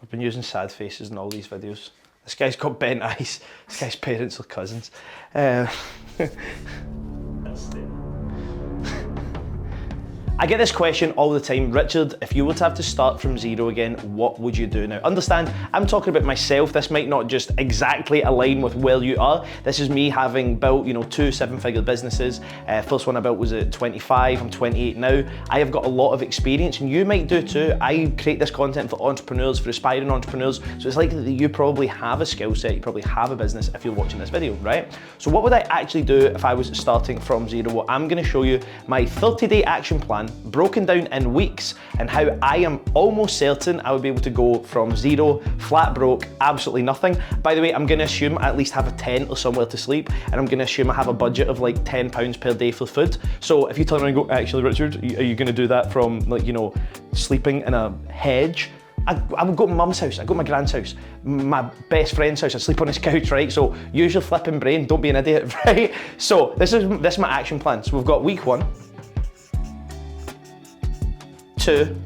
I've been using sad faces in all these videos. This guy's got bent eyes. This guy's parents are cousins. I get this question all the time, Richard, if you were to have to start from zero again, what would you do? Now, understand, I'm talking about myself. This might not just exactly align with where you are. This is me having built, 2 7-figure businesses. First one I built was at 25, I'm 28 now. I have got a lot of experience, and you might do too. I create this content for entrepreneurs, for aspiring entrepreneurs, so it's likely that you probably have a skill set, you probably have a business if you're watching this video, right? So what would I actually do if I was starting from zero? Well, I'm gonna show you my 30-day action plan, broken down in weeks, and how I am almost certain I would be able to go from zero, flat broke, absolutely nothing. By the way, I'm gonna assume I at least have a tent or somewhere to sleep, and I'm gonna assume I have a budget of like £10 per day for food. So if you turn around and go, actually Richard, are you gonna do that from sleeping in a hedge? I would go to my mum's house, I go to my grand's house, my best friend's house, I sleep on his couch, right? So use your flipping brain, don't be an idiot, right? So this is my action plan. So we've got week 1, 2,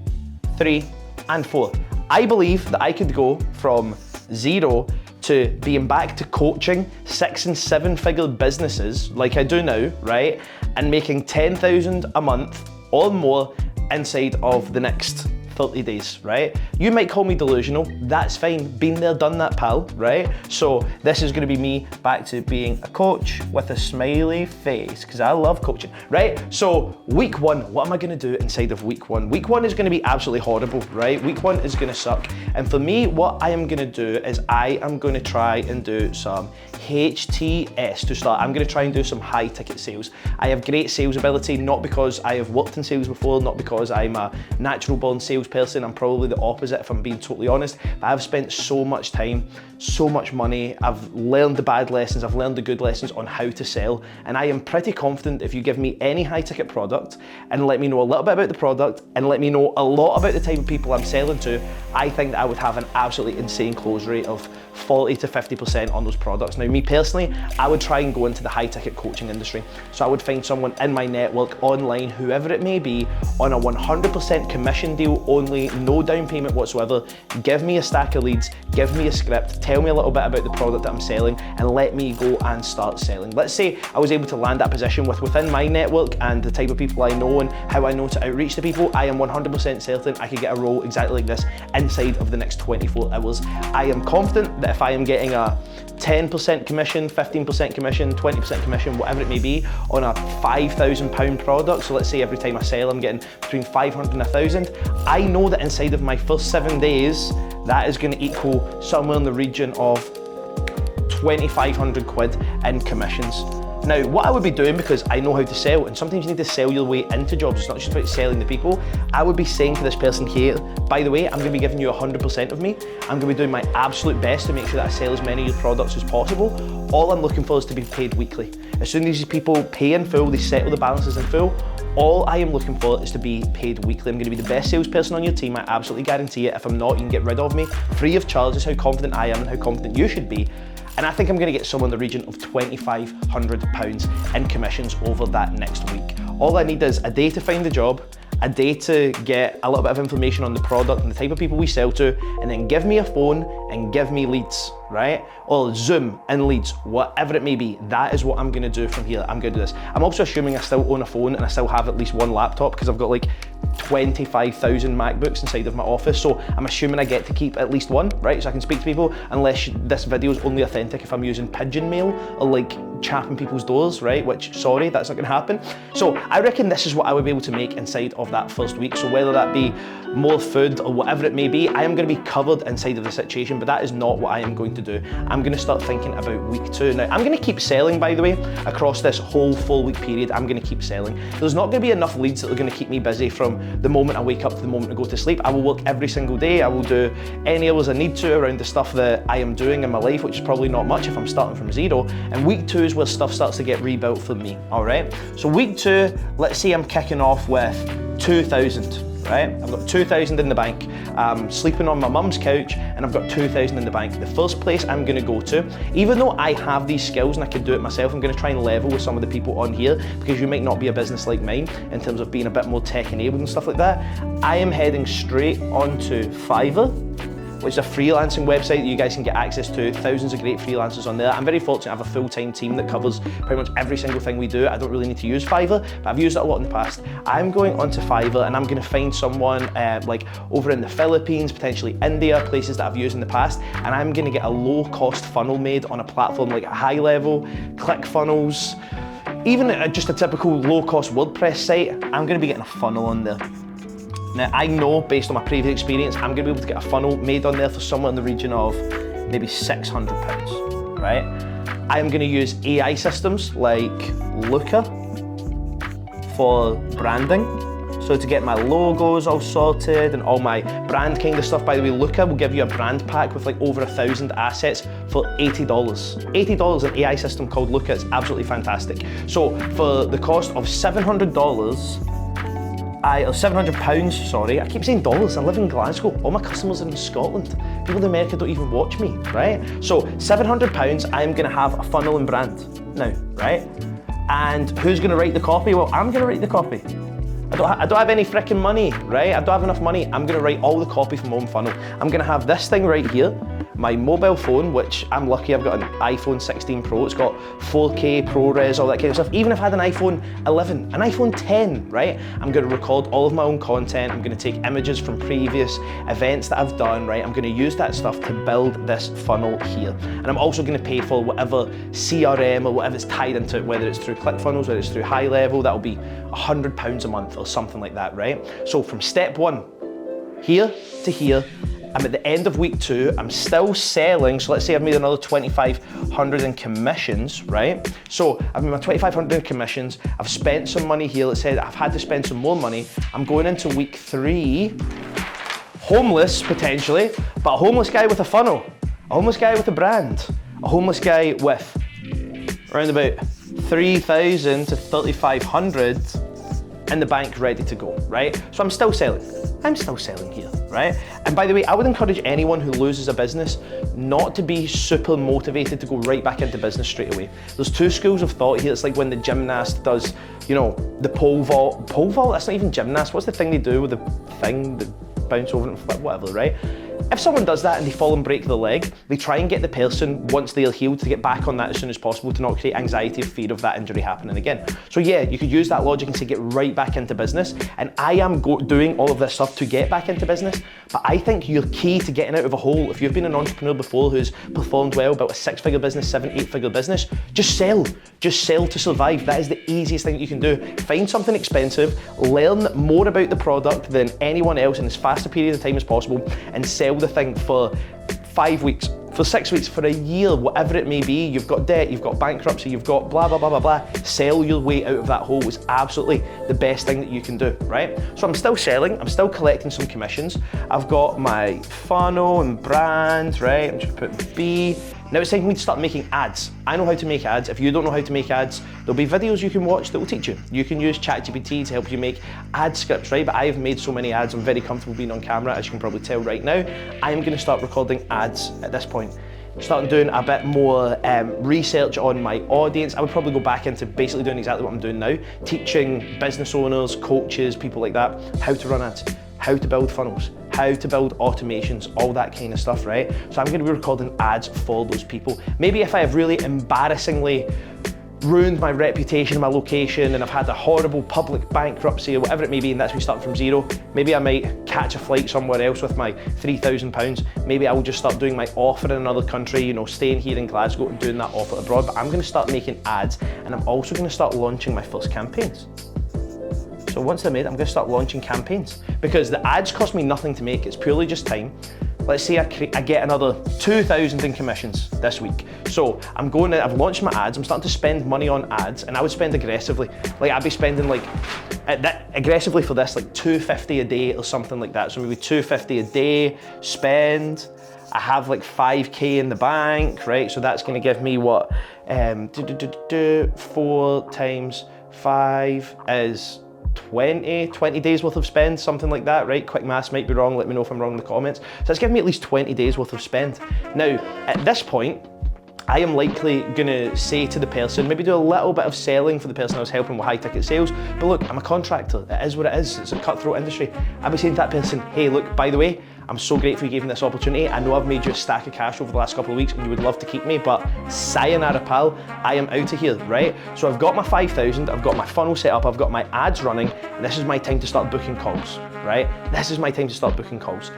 3, and 4. I believe that I could go from zero to being back to coaching 6 and 7-figure businesses like I do now, right? And making 10,000 a month or more inside of the next 30 days, right? You might call me delusional, that's fine. Been there, done that, pal, right? So this is gonna be me back to being a coach with a smiley face, because I love coaching, right? So week 1, what am I gonna do inside of week 1? Week 1 is gonna be absolutely horrible, right? Week 1 is gonna suck. And for me, what I am gonna do is I am gonna try and do some HTS to start. I'm gonna try and do some high ticket sales. I have great sales ability, not because I have worked in sales before, not because I'm a natural born salesperson. I'm probably the opposite if I'm being totally honest, but I've spent so much time, so much money. I've learned the bad lessons, I've learned the good lessons on how to sell, and I am pretty confident if you give me any high ticket product and let me know a little bit about the product and let me know a lot about the type of people I'm selling to, I think that I would have an absolutely insane close rate of 40 to 50% on those products. Now, me personally, I would try and go into the high ticket coaching industry. So I would find someone in my network, online, whoever it may be, on a 100% commission deal only, no down payment whatsoever. Give me a stack of leads, give me a script, tell me a little bit about the product that I'm selling, and let me go and start selling. Let's say I was able to land that position within my network and the type of people I know and how I know to outreach to people. I am 100% certain I could get a role exactly like this inside of the next 24 hours. I am confident that if I am getting a 10% commission, 15% commission, 20% commission, whatever it may be, on a £5,000 product, so let's say every time I sell I'm getting between 500 and 1,000, I know that inside of my first 7 days, that is going to equal somewhere in the region of 2,500 quid in commissions. Now, what I would be doing, because I know how to sell, and sometimes you need to sell your way into jobs, it's not just about selling the people, I would be saying to this person here, by the way, I'm gonna be giving you 100% of me, I'm gonna be doing my absolute best to make sure that I sell as many of your products as possible. All I'm looking for is to be paid weekly. As soon as these people pay in full, they settle the balances in full, all I am looking for is to be paid weekly. I'm gonna be the best salesperson on your team, I absolutely guarantee it. If I'm not, you can get rid of me, free of charge. That's how confident I am and how confident you should be. And I think I'm gonna get somewhere in the region of £2,500 in commissions over that next week. All I need is a day to find the job, a day to get a little bit of information on the product and the type of people we sell to, and then give me a phone and give me leads, right? Or Zoom and leads, whatever it may be. That is what I'm gonna do from here. I'm gonna do this. I'm also assuming I still own a phone and I still have at least one laptop, because I've got like 25,000 MacBooks inside of my office, so I'm assuming I get to keep at least one, right? So I can speak to people, unless this video is only authentic if I'm using pigeon mail or like chapping people's doors, right? Which, sorry, that's not gonna happen. So I reckon this is what I would be able to make inside of that first week. So whether that be more food or whatever it may be, I am gonna be covered inside of the situation, but that is not what I am going to do. I'm gonna start thinking about week 2. Now, I'm gonna keep selling, by the way, across this whole 4-week period. I'm gonna keep selling. There's not gonna be enough leads that are gonna keep me busy from the moment I wake up to the moment I go to sleep. I will work every single day. I will do any hours I need to around the stuff that I am doing in my life, which is probably not much if I'm starting from zero. And week 2 is where stuff starts to get rebuilt for me, all right? So week 2, let's say I'm kicking off with 2,000. Right? I've got 2,000 in the bank. I'm sleeping on my mum's couch and I've got 2,000 in the bank. The first place I'm gonna go to, even though I have these skills and I can do it myself, I'm gonna try and level with some of the people on here, because you might not be a business like mine in terms of being a bit more tech enabled and stuff like that. I am heading straight onto Fiverr which is a freelancing website that you guys can get access to. Thousands of great freelancers on there. I'm very fortunate to have a full-time team that covers pretty much every single thing we do. I don't really need to use Fiverr, but I've used it a lot in the past. I'm going onto Fiverr and I'm going to find someone like over in the Philippines, potentially India, places that I've used in the past, and I'm going to get a low-cost funnel made on a platform like High Level, ClickFunnels, even just a typical low-cost WordPress site. I'm going to be getting a funnel on there. Now, I know, based on my previous experience, I'm gonna be able to get a funnel made on there for somewhere in the region of maybe £600, right? I'm gonna use AI systems like Looker for branding. So to get my logos all sorted and all my brand kind of stuff. By the way, Looker will give you a brand pack with like over 1,000 assets for $80. $80, an AI system called Looker is absolutely fantastic. So for the cost of $700, £700, sorry. I keep saying dollars, I live in Glasgow. All my customers are in Scotland. People in America don't even watch me, right? So £700, I'm gonna have a funnel and brand now, right? And who's gonna write the copy? Well, I'm gonna write the copy. I don't have any freaking money, right? I don't have enough money. I'm gonna write all the copy from my own funnel. I'm gonna have this thing right here, my mobile phone, which I'm lucky I've got an iPhone 16 Pro. It's got 4K, ProRes, all that kind of stuff. Even if I had an iPhone 11, an iPhone 10, right? I'm gonna record all of my own content. I'm gonna take images from previous events that I've done, right? I'm gonna use that stuff to build this funnel here. And I'm also gonna pay for whatever CRM or whatever's tied into it, whether it's through ClickFunnels, whether it's through High Level, that'll be £100 a month or something like that, right? So from step one, here to here, I'm at the end of week 2, I'm still selling, so let's say I've made another 2,500 in commissions, right? So I've made my 2,500 in commissions, I've spent some money here, let's say I've had to spend some more money. I'm going into week 3, homeless potentially, but a homeless guy with a funnel, a homeless guy with a brand, a homeless guy with around about 3,000 to 3,500 in the bank ready to go, right? So I'm still selling here, right? And by the way, I would encourage anyone who loses a business not to be super motivated to go right back into business straight away. There's 2 schools of thought here. It's like when the gymnast does, you know, the pole vault. Pole vault, that's not even gymnast. What's the thing they do with the thing that bounce over and flip, whatever, right? If someone does that and they fall and break their leg, they try and get the person, once they're healed, to get back on that as soon as possible to not create anxiety or fear of that injury happening again. So yeah, you could use that logic and say get right back into business. And I am doing all of this stuff to get back into business, but I think your key to getting out of a hole, if you've been an entrepreneur before who's performed well, built a 6-figure business, 7, 8-figure business, just sell to survive. That is the easiest thing that you can do. Find something expensive, learn more about the product than anyone else in as fast a period of time as possible, and sell the thing for 5 weeks, for 6 weeks, for a year, whatever it may be. You've got debt, you've got bankruptcy, you've got blah, blah, blah, blah, blah. Sell your way out of that hole is absolutely the best thing that you can do, right? So I'm still selling, I'm still collecting some commissions. I've got my funnel and brand, right? I'm just gonna put B. Now it's time for me to start making ads. I know how to make ads. If you don't know how to make ads, there'll be videos you can watch that will teach you. You can use ChatGPT to help you make ad scripts, right? But I've made so many ads, I'm very comfortable being on camera, as you can probably tell right now. I'm gonna start recording ads at this point. Starting doing a bit more research on my audience. I would probably go back into basically doing exactly what I'm doing now, teaching business owners, coaches, people like that, how to run ads, how to build funnels, how to build automations, all that kind of stuff, right? So I'm gonna be recording ads for those people. Maybe if I have really embarrassingly ruined my reputation, my location, and I've had a horrible public bankruptcy or whatever it may be, and that's me starting from zero, maybe I might catch a flight somewhere else with my £3,000. Maybe I will just start doing my offer in another country, you know, staying here in Glasgow and doing that offer abroad. But I'm gonna start making ads, and I'm also gonna start launching my first campaigns. So once they're made, I'm gonna start launching campaigns, because the ads cost me nothing to make, it's purely just time. Let's say I get another 2,000 in commissions this week. So I've launched my ads, I'm starting to spend money on ads, and I would spend aggressively. Like I'd be spending aggressively for this, like $250 a day or something like that. So maybe $250 a day spend. I have like 5K in the bank, right? So that's gonna give me what, 4 times 5 is 20 days worth of spend, something like that, right? Quick maths might be wrong, let me know if I'm wrong in the comments. So it's giving me at least 20 days worth of spend. Now, at this point, I am likely gonna say to the person, maybe do a little bit of selling for the person I was helping with high ticket sales, but look, I'm a contractor, it is what it is, it's a cutthroat industry. I'll be saying to that person, hey look, by the way, I'm so grateful you gave me this opportunity. I know I've made you a stack of cash over the last couple of weeks and you would love to keep me, but sayonara pal, I am out of here, right? So I've got my 5,000, I've got my funnel set up, I've got my ads running, and this is my time to start booking calls, right? This is my time to start booking calls.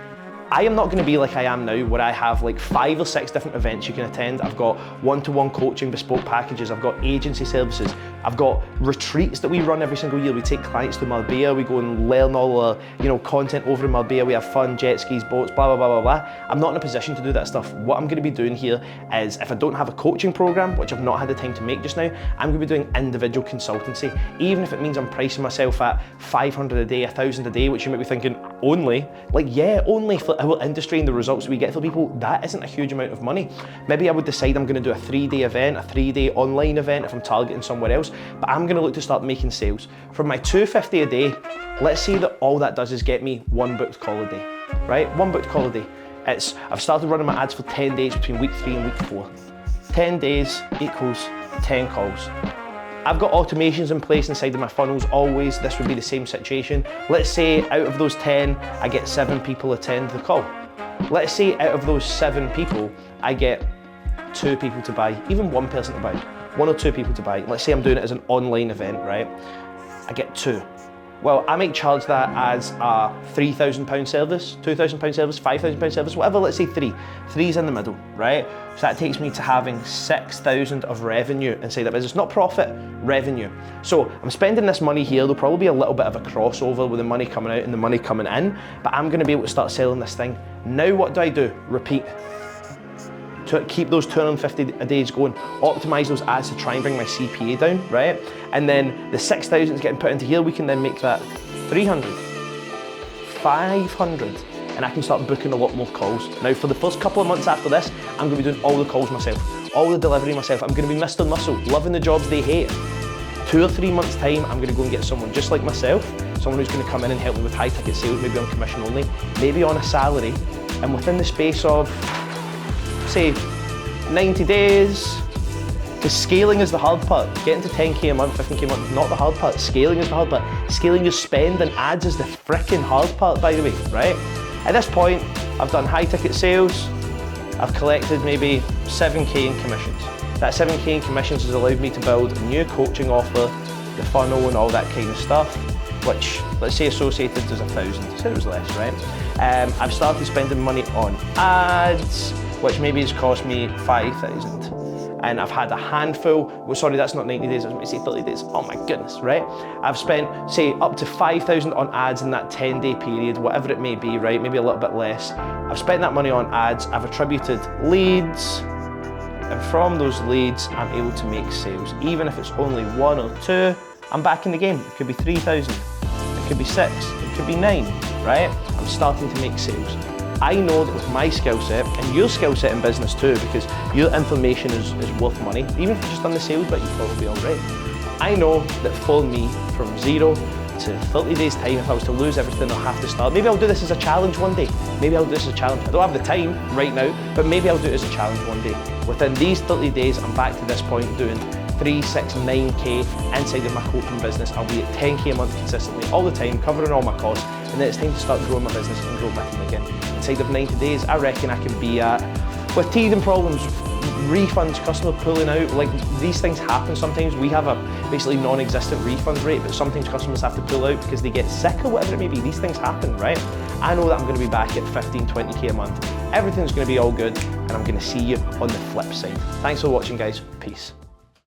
I am not going to be like I am now, where I have like 5 or 6 different events you can attend. I've got one-to-one coaching, bespoke packages. I've got agency services. I've got retreats that we run every single year. We take clients to Marbella. We go and learn all the content over in Marbella. We have fun, jet skis, boats, blah, blah, blah, blah, blah. I'm not in a position to do that stuff. What I'm going to be doing here is, if I don't have a coaching program, which I've not had the time to make just now, I'm going to be doing individual consultancy. Even if it means I'm pricing myself at 500 a day, 1,000 a day, which you might be thinking, only? Like, yeah, only for our industry and the results we get for people, that isn't a huge amount of money. Maybe I would decide I'm going to do a 3-day event, a 3-day online event if I'm targeting somewhere else, but I'm going to look to start making sales. From my $250 a day, let's say that all that does is get me 1 booked call a day, right? 1 booked call a day. I've started running my ads for 10 days between week 3 and week 4. 10 days equals 10 calls. I've got automations in place inside of my funnels always. This would be the same situation. Let's say out of those 10, I get 7 people attend the call. Let's say out of those 7 people, I get 2 people to buy, even 1 person to buy, 1 or 2 people to buy. Let's say I'm doing it as an online event, right? I get 2. Well, I might charge that as a £3,000 service, £2,000 service, £5,000 service, whatever, let's say 3. 3's in the middle, right? So that takes me to having 6,000 of revenue inside that business, not profit, revenue. So I'm spending this money here. There'll probably be a little bit of a crossover with the money coming out and the money coming in, but I'm gonna be able to start selling this thing. Now what do? Repeat. To keep those 250 a days going, optimize those ads to try and bring my CPA down, right? And then the 6,000 is getting put into here, we can then make that 300, 500, and I can start booking a lot more calls. Now for the first couple of months after this, I'm gonna be doing all the calls myself, all the delivery myself. I'm gonna be Mr. Muscle, loving the jobs they hate. 2 or 3 months time, I'm gonna go and get someone just like myself, someone who's gonna come in and help me with high ticket sales, maybe on commission only, maybe on a salary, and within the space of, say, 90 days, because scaling is the hard part. Getting to 10K a month, 15K a month is not the hard part. Scaling is the hard part. Scaling your spend and ads is the frickin' hard part, by the way, right? At this point, I've done high ticket sales. I've collected maybe 7K in commissions. That 7K in commissions has allowed me to build a new coaching offer, the funnel and all that kind of stuff, which, let's say associated is 1,000, so it was less, right? I've started spending money on ads, which maybe has cost me 5,000. And I've had a handful, well, sorry, that's not 90 days, I was going to say 30 days, oh my goodness, right? I've spent, say, up to 5,000 on ads in that 10-day period, whatever it may be, right? Maybe a little bit less. I've spent that money on ads, I've attributed leads, and from those leads, I'm able to make sales. Even if it's only 1 or 2, I'm back in the game. It could be 3,000, it could be 6, it could be 9, right? I'm starting to make sales. I know that with my skill set, and your skill set in business too, because your information is worth money, even if you've just done the sales bit, you're probably all right. I know that for me, from 0 to 30 days time, if I was to lose everything, I'll have to start. Maybe I'll do this as a challenge one day. Maybe I'll do this as a challenge. I don't have the time right now, but maybe I'll do it as a challenge one day. Within these 30 days, I'm back to this point doing 3, 6, 9K inside of my coaching business. I'll be at 10K a month consistently, all the time, covering all my costs, and then it's time to start growing my business and grow my team again. Inside of 90 days, I reckon I can be at, with teething problems, refunds, customer pulling out, like these things happen sometimes. We have a basically non-existent refund rate, but sometimes customers have to pull out because they get sick or whatever it may be. These things happen, right? I know that I'm gonna be back at 15, 20K a month. Everything's gonna be all good, and I'm gonna see you on the flip side. Thanks for watching, guys. Peace.